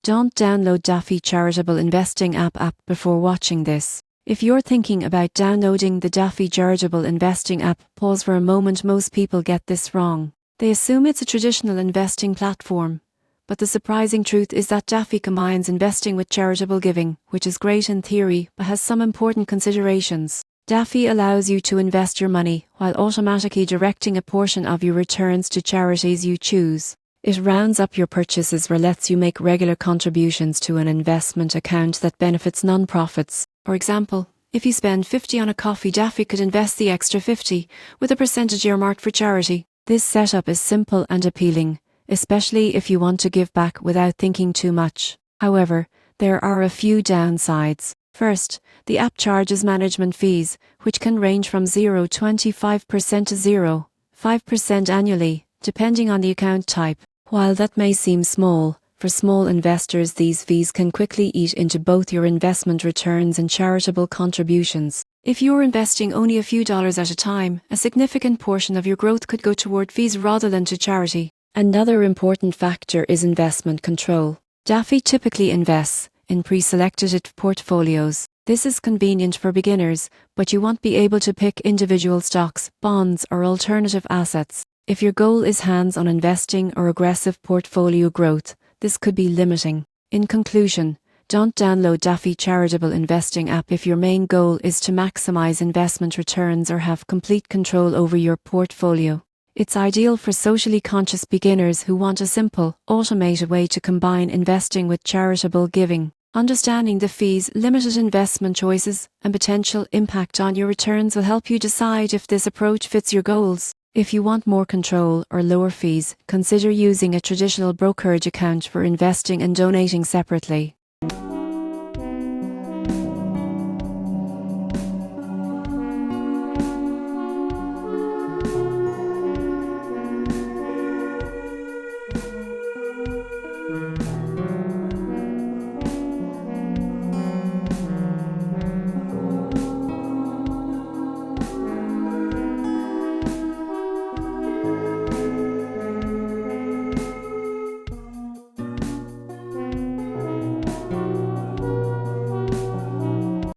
Don't download Daffy Charitable Investing app before watching this. If you're thinking about downloading the Daffy Charitable Investing app, pause for a moment. Most people get this wrong. They assume it's a traditional investing platform. But the surprising truth is that Daffy combines investing with charitable giving, which is great in theory but has some important considerations. Daffy allows you to invest your money while automatically directing a portion of your returns to charities you choose. It rounds up your purchases or lets you make regular contributions to an investment account that benefits non-profits. For example, if you spend $50 on a coffee, Daffy could invest the extra $50 with a percentage earmarked for charity. This setup is simple and appealing, especially if you want to give back without thinking too much. However, there are a few downsides. First, the app charges management fees, which can range from 0.25% to 0.5% annually, depending on the account type. While that may seem small, for small investors these fees can quickly eat into both your investment returns and charitable contributions. If you're investing only a few dollars at a time, a significant portion of your growth could go toward fees rather than to charity. Another important factor is investment control. Daffy typically invests in pre-selected portfolios. This is convenient for beginners, but you won't be able to pick individual stocks, bonds, or alternative assets. If your goal is hands-on investing or aggressive portfolio growth, this could be limiting. In conclusion, don't download Daffy Charitable Investing app if your main goal is to maximize investment returns or have complete control over your portfolio. It's ideal for socially conscious beginners who want a simple, automated way to combine investing with charitable giving. Understanding the fees, limited investment choices, and potential impact on your returns will help you decide if this approach fits your goals. If you want more control or lower fees, consider using a traditional brokerage account for investing and donating separately.